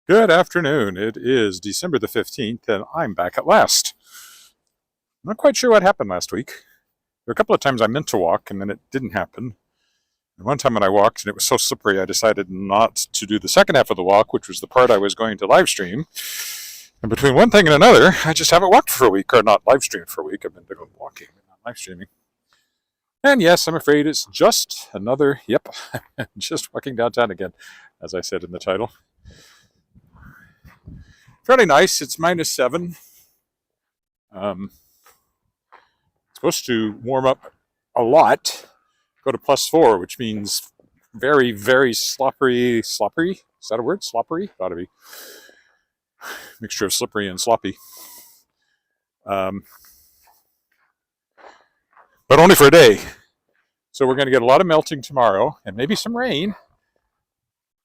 Good afternoon. It is December the 15th, and I'm back at last. I'm not quite sure what happened last week. There were a couple of times I meant to walk, and then it didn't happen. And one time when I walked, and it was so slippery, I decided not to do the second half of the walk, which was the part I was going to live stream. And between one thing and another, I just haven't walked for a week, or not live streamed for a week. I've been doing walking, but not live streaming. And yes, I'm afraid it's just another, just walking downtown again, as I said in the title. Fairly nice. It's -7. It's supposed to warm up a lot, go to +4, which means very, very sloppery. Sloppery? Is that a word? Sloppery? It ought to be. Mixture of slippery and sloppy. But only for a day. So we're going to get a lot of melting tomorrow and maybe some rain.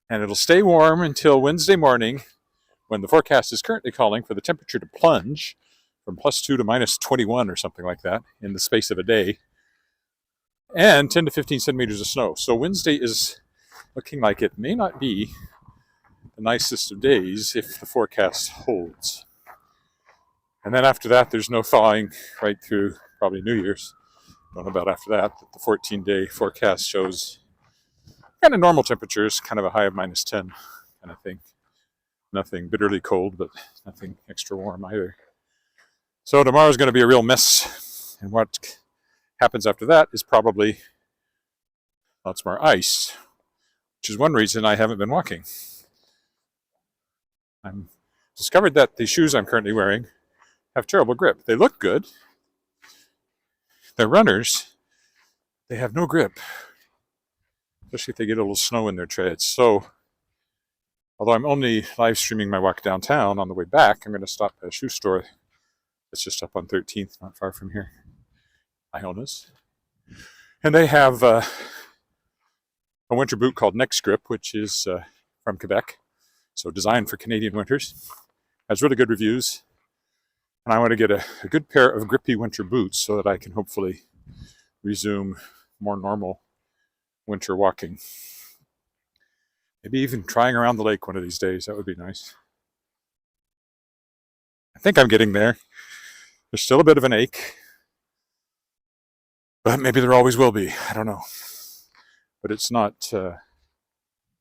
And it'll stay warm until Wednesday morning, when the forecast is currently calling for the temperature to plunge from +2 to -21 or something like that in the space of a day, and 10 to 15 centimeters of snow. So Wednesday is looking like it may not be the nicest of days if the forecast holds. And then after that, there's no thawing right through probably New Year's. Don't know about after that, but the 14-day forecast shows kind of normal temperatures, kind of a high of -10 kind of thing. Nothing bitterly cold, but nothing extra warm either. So tomorrow's going to be a real mess. And what happens after that is probably lots more ice, which is one reason I haven't been walking. I've discovered that the shoes I'm currently wearing have terrible grip. They look good. They're runners. They have no grip, especially if they get a little snow in their treads. So although I'm only live streaming my walk downtown, on the way back, I'm going to stop at a shoe store that's just up on 13th, not far from here, Iona's. And they have a winter boot called Next Grip, which is from Quebec, so designed for Canadian winters. Has really good reviews. And I want to get a good pair of grippy winter boots so that I can hopefully resume more normal winter walking. Maybe even trying around the lake one of these days. That would be nice. I think I'm getting there. There's still a bit of an ache. But maybe there always will be. I don't know. But it's not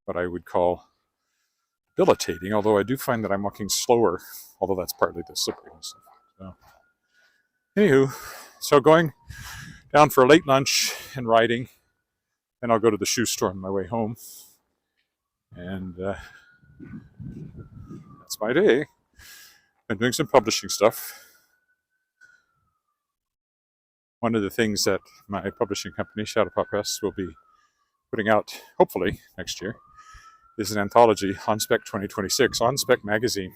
what I would call debilitating, although I do find that I'm walking slower, although that's partly the slipperiness. So, anywho, so going down for a late lunch and riding, and I'll go to the shoe store on my way home. And that's my day. Been doing some publishing stuff. One of the things that my publishing company, Shadowpaw Press, will be putting out, hopefully, next year, is an anthology, On Spec 2026, On Spec magazine,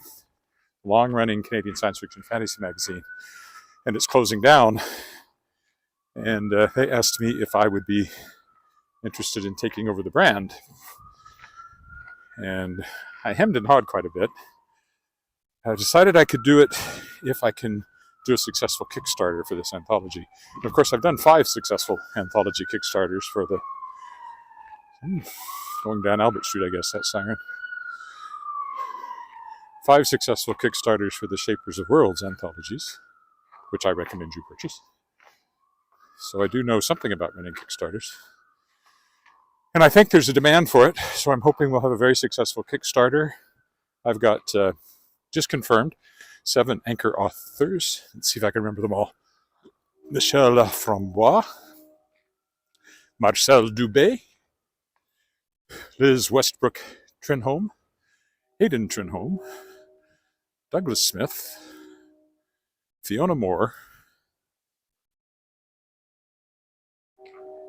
long-running Canadian science fiction fantasy magazine. And it's closing down. And they asked me if I would be interested in taking over the brand. And I hemmed and hawed quite a bit. I decided I could do it if I can do a successful Kickstarter for this anthology. And of course, I've done 5 successful anthology Kickstarters for the... going down Albert Street, I guess, that siren. 5 successful Kickstarters for the Shapers of Worlds anthologies, which I recommend you purchase. So I do know something about running Kickstarters. And I think there's a demand for it, so I'm hoping we'll have a very successful Kickstarter. I've got, just confirmed, 7 anchor authors. Let's see if I can remember them all. Michel Frambois, Marcel Dubé, Liz Westbrook Trenholm, Hayden Trenholm, Douglas Smith, Fiona Moore,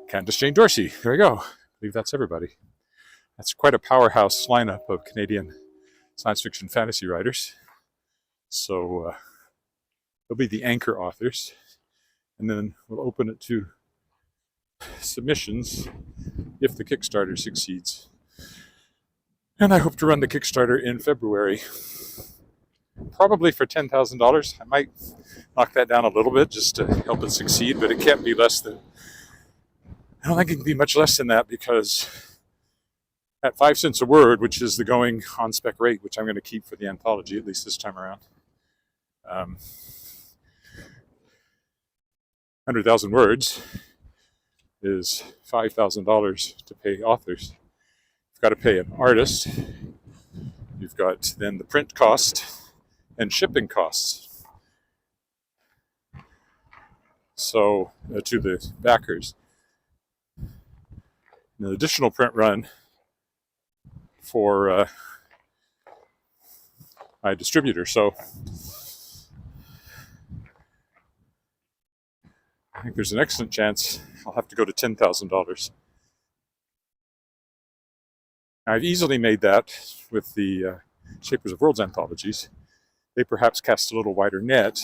Candace Jane Dorsey. There we go. I believe that's everybody. That's quite a powerhouse lineup of Canadian science fiction fantasy writers. So they'll be the anchor authors. And then we'll open it to submissions if the Kickstarter succeeds. And I hope to run the Kickstarter in February. Probably for $10,000. I might knock that down a little bit just to help it succeed, but it can't be less than... I don't think it can be much less than that because at 5 cents a word, which is the going on spec rate, which I'm going to keep for the anthology, at least this time around. 100,000 words is $5,000 to pay authors. You've got to pay an artist. You've got then the print cost and shipping costs. So to the backers. An additional print run for my distributor. So I think there's an excellent chance I'll have to go to $10,000. I've easily made that with the Shapers of Worlds anthologies. They perhaps cast a little wider net,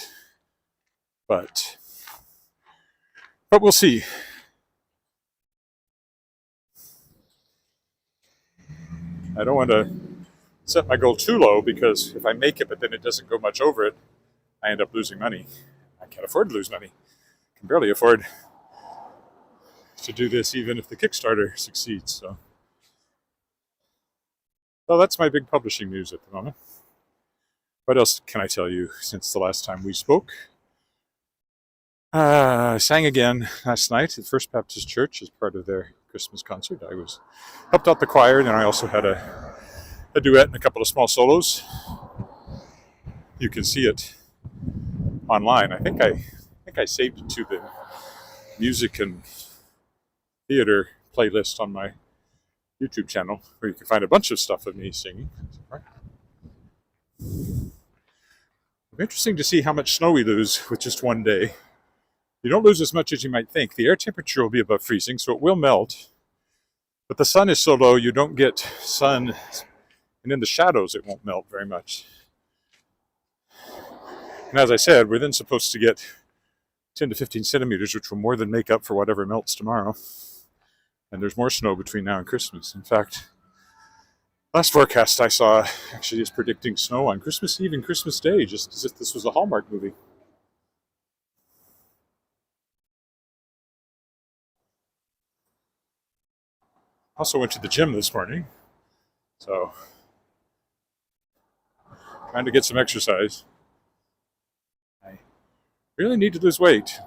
but we'll see. I don't want to set my goal too low, because if I make it but then it doesn't go much over it, I end up losing money. I can't afford to lose money. I can barely afford to do this even if the Kickstarter succeeds. So, well, that's my big publishing news at the moment. What else can I tell you since the last time we spoke? I sang again last night at First Baptist Church as part of their Christmas concert. I helped out the choir, and then I also had a duet and a couple of small solos. You can see it online. I think I saved it to the music and theater playlist on my YouTube channel, where you can find a bunch of stuff of me singing. It'll be interesting to see how much snow we lose with just one day. You don't lose as much as you might think. The air temperature will be above freezing, so it will melt. But the sun is so low, you don't get sun, and in the shadows it won't melt very much. And as I said, we're then supposed to get 10 to 15 centimeters, which will more than make up for whatever melts tomorrow. And there's more snow between now and Christmas. In fact, last forecast I saw actually is predicting snow on Christmas Eve and Christmas Day, just as if this was a Hallmark movie. Also went to the gym this morning, so trying to get some exercise. I really need to lose weight. I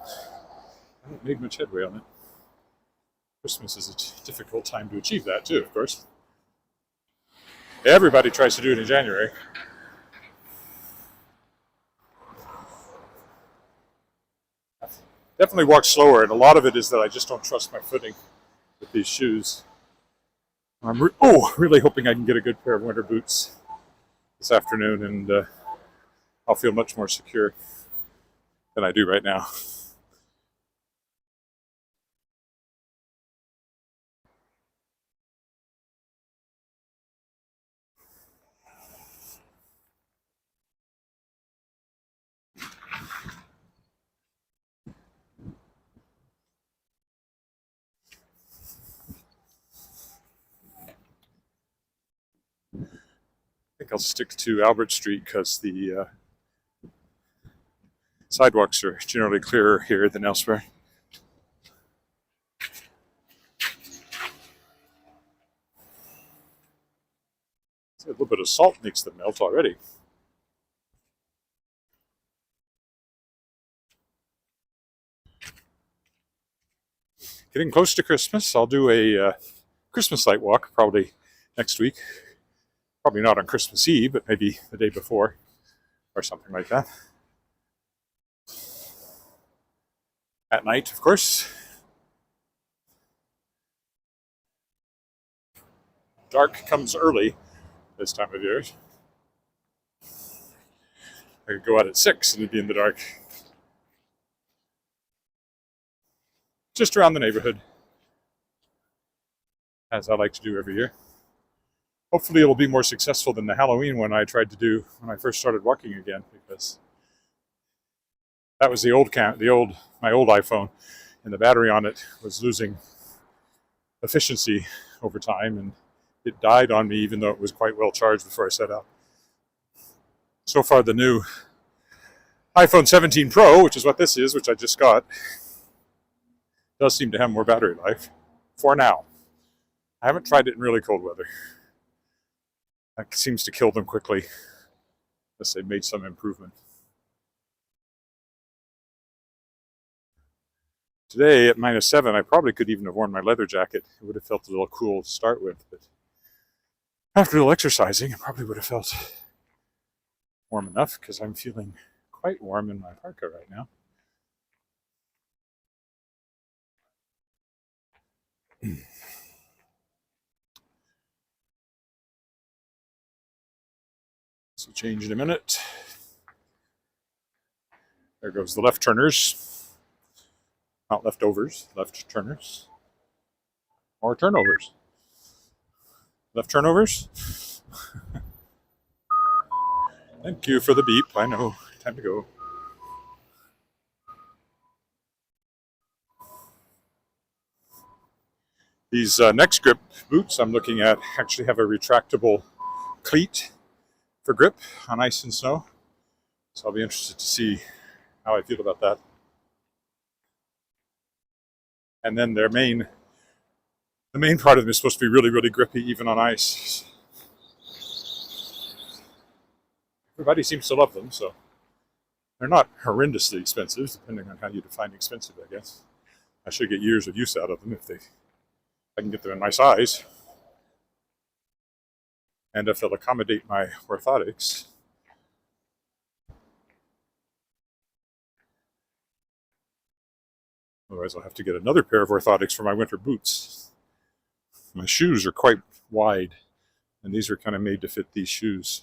haven't made much headway on it. Christmas is a difficult time to achieve that too, of course. Everybody tries to do it in January. Definitely walk slower, and a lot of it is that I just don't trust my footing with these shoes. I'm really hoping I can get a good pair of winter boots this afternoon, and I'll feel much more secure than I do right now. I think I'll stick to Albert Street because the sidewalks are generally clearer here than elsewhere. A little bit of salt makes them melt already. Getting close to Christmas. I'll do a Christmas light walk probably next week. Probably not on Christmas Eve, but maybe the day before or something like that. At night, of course. Dark comes early this time of year. I could go out at 6 and it'd be in the dark. Just around the neighborhood, as I like to do every year. Hopefully it'll be more successful than the Halloween one I tried to do when I first started walking again, because that was my old iPhone, and the battery on it was losing efficiency over time, and it died on me even though it was quite well charged before I set out. So far the new iPhone 17 Pro, which is what this is, which I just got, does seem to have more battery life, for now. I haven't tried it in really cold weather. That seems to kill them quickly, unless they've made some improvement. Today at -7, I probably could even have worn my leather jacket. It would have felt a little cool to start with, but after a little exercising, it probably would have felt warm enough because I'm feeling quite warm in my parka right now. So change in a minute. There goes the left turners. Not leftovers, left turners. More turnovers. Left turnovers. Thank you for the beep. I know. Time to go. These next grip boots I'm looking at actually have a retractable cleat for grip on ice and snow. So I'll be interested to see how I feel about that. And then the main part of them is supposed to be really, really grippy even on ice. Everybody seems to love them, so they're not horrendously expensive, depending on how you define expensive, I guess. I should get years of use out of them if I can get them in my size. And if they'll accommodate my orthotics. Otherwise, I'll have to get another pair of orthotics for my winter boots. My shoes are quite wide, and these are kind of made to fit these shoes.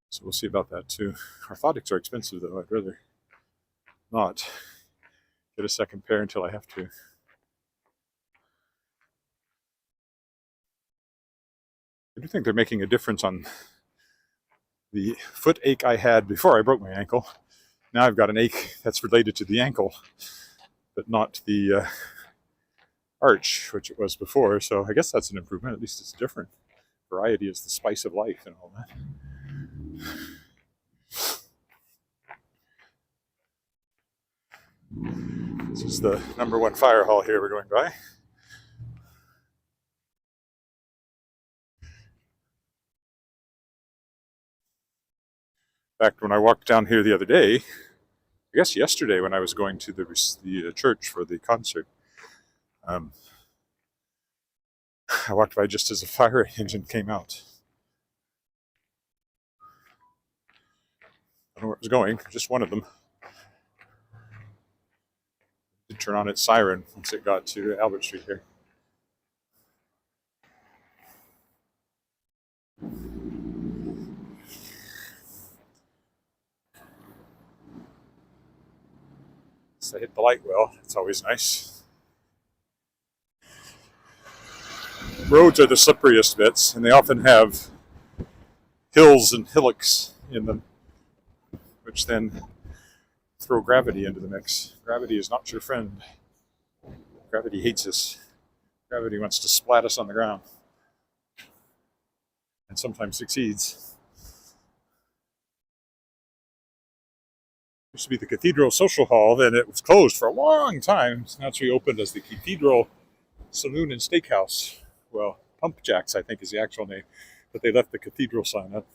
So we'll see about that too. Orthotics are expensive though. I'd rather not get a second pair until I have to. I do think they're making a difference on the foot ache I had before I broke my ankle. Now I've got an ache that's related to the ankle, but not the arch, which it was before. So I guess that's an improvement. At least it's different. Variety is the spice of life and all that. This is the #1 fire hall here we're going by. In fact, when I walked down here the other day, I guess yesterday when I was going to the church for the concert, I walked by just as a fire engine came out. I don't know where it was going, just one of them. It did turn on its siren once it got to Albert Street here. So I hit the light well, it's always nice. Roads are the slipperiest bits, and they often have hills and hillocks in them, which then throw gravity into the mix. Gravity is not your friend. Gravity hates us. Gravity wants to splat us on the ground, and sometimes succeeds. Used to be the Cathedral Social Hall, then it was closed for a long time. So now it's reopened as the Cathedral Saloon and Steakhouse. Well, Pump Jacks, I think, is the actual name, but they left the Cathedral sign up.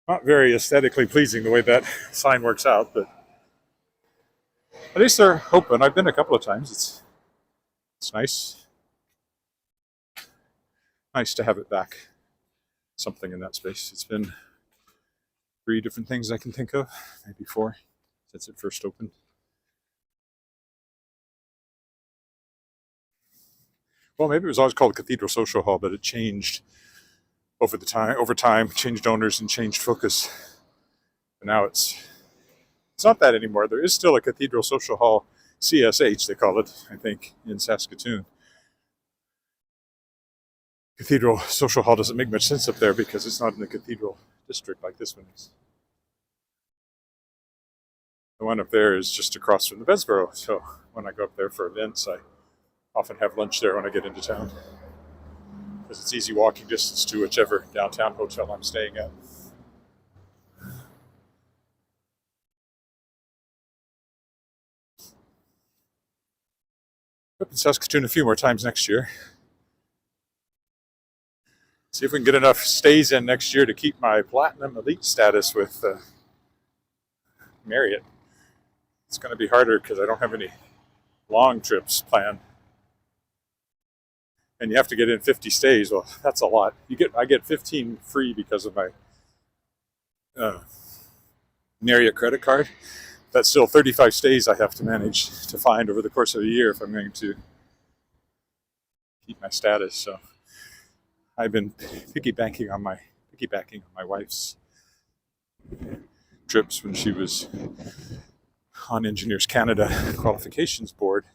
Not very aesthetically pleasing the way that sign works out, but at least they're open. I've been a couple of times. It's nice. Nice to have it back. Something in that space. It's been 3 different things I can think of, maybe 4, since it first opened. Well, maybe it was always called Cathedral Social Hall, but it changed over time, changed owners and changed focus. And now it's not that anymore. There is still a Cathedral Social Hall, CSH they call it, I think, in Saskatoon. Cathedral Social Hall doesn't make much sense up there because it's not in the cathedral district like this one is. The one up there is just across from the Bedsboro, so when I go up there for events, I often have lunch there when I get into town, because it's easy walking distance to whichever downtown hotel I'm staying at. Up in Saskatoon a few more times next year. See if we can get enough stays in next year to keep my Platinum Elite status with Marriott. It's going to be harder because I don't have any long trips planned. And you have to get in 50 stays. Well, that's a lot. I get 15 free because of my Marriott credit card. That's still 35 stays I have to manage to find over the course of a year if I'm going to keep my status. So I've been piggybacking on my wife's trips when she was on Engineers Canada qualifications board.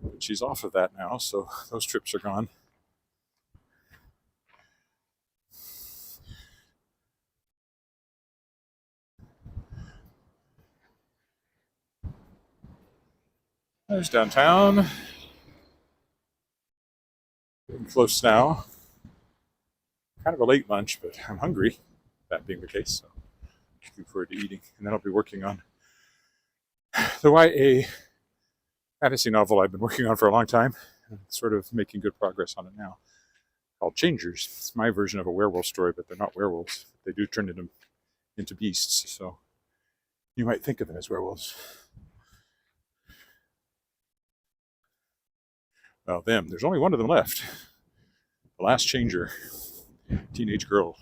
But she's off of that now, so those trips are gone. There's downtown. Getting close now. Kind of a late lunch, but I'm hungry, that being the case. So looking forward to eating. And then I'll be working on the YA fantasy novel I've been working on for a long time. And sort of making good progress on it now. Called Changers. It's my version of a werewolf story, but they're not werewolves. They do turn into beasts, so you might think of them as werewolves. Well, there's only one of them left. The last changer. Teenage girl.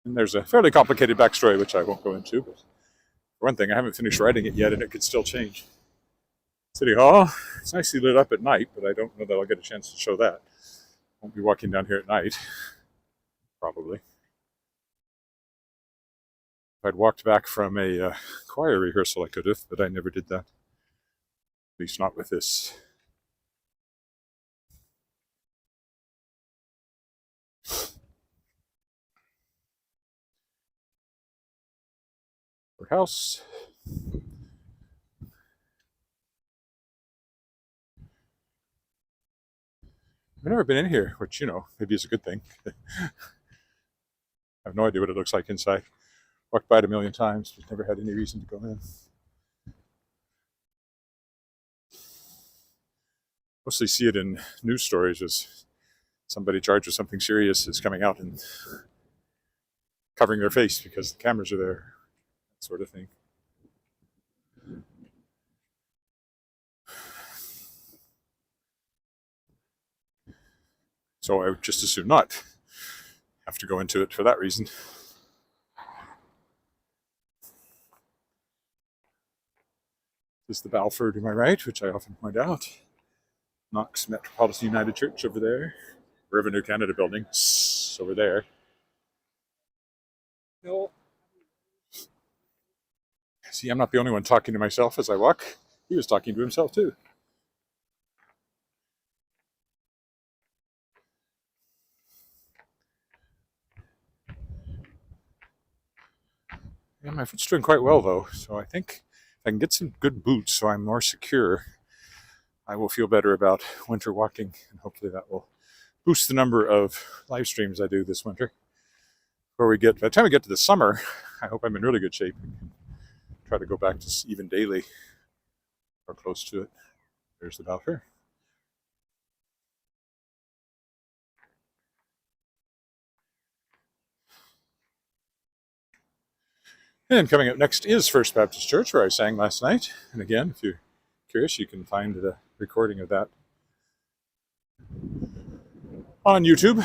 And there's a fairly complicated backstory, which I won't go into. But for one thing, I haven't finished writing it yet, and it could still change. City Hall. It's nicely lit up at night, but I don't know that I'll get a chance to show that. Won't be walking down here at night. Probably. If I'd walked back from a choir rehearsal, I could have, but I never did that. At least not with this. House. I've never been in here, which, maybe is a good thing. I have no idea what it looks like inside. Walked by it a million times, but never had any reason to go in. Mostly see it in news stories as somebody charged with something serious is coming out and covering their face because the cameras are there, that sort of thing. So I would just as soon not have to go into it for that reason. This is the Balfour to my right, which I often point out. Knox Metropolitan United Church over there. Revenue Canada building over there. See, I'm not the only one talking to myself as I walk. He was talking to himself too. Yeah, my foot's doing quite well though, so I think if I can get some good boots so I'm more secure, I will feel better about winter walking, and hopefully that will boost the number of live streams I do this winter. By the time we get to the summer, I hope I'm in really good shape and can try to go back to even daily or close to it. There's the Balfour. And coming up next is First Baptist Church, where I sang last night. And again, if you're curious, you can find the recording of that on YouTube.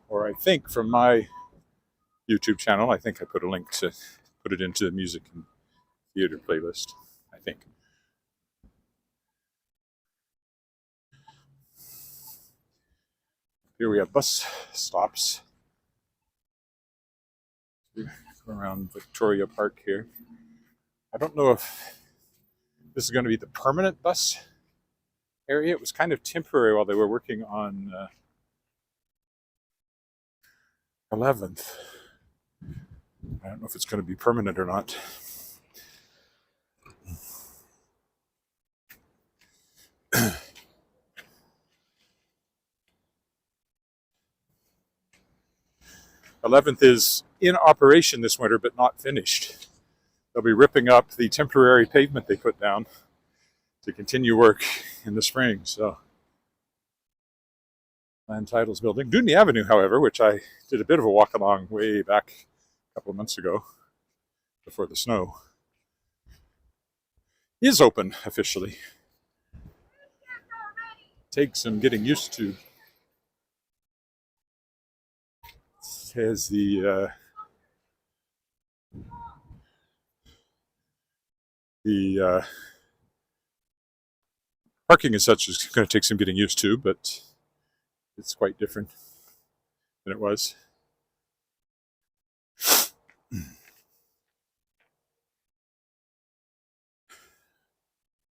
Or I think from my YouTube channel, I think I put a link to put it into the music and theater playlist, I think. Here we have bus stops. Go around Victoria Park here. I don't know if this is going to be the permanent bus area. It was kind of temporary while they were working on 11th. I don't know if it's going to be permanent or not. '11th is in operation this winter, but not finished. They'll be ripping up the temporary pavement they put down to continue work in the spring. So Land Titles Building. Dudney Avenue, however, which I did a bit of a walk along way back a couple of months ago before the snow, is open officially. Takes some getting used to. It has the parking and such is going to take some getting used to, but it's quite different than it was.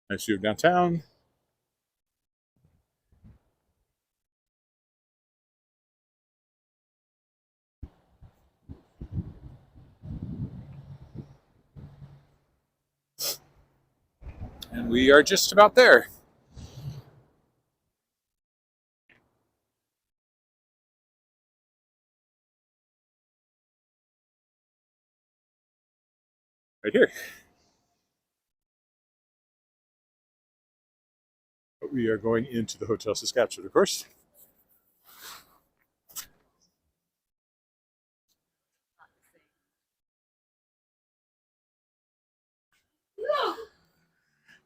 Nice view of downtown. And we are just about there. Right here. But we are going into the Hotel Saskatchewan, of course.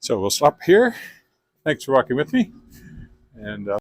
So we'll stop here. Thanks for walking with me. And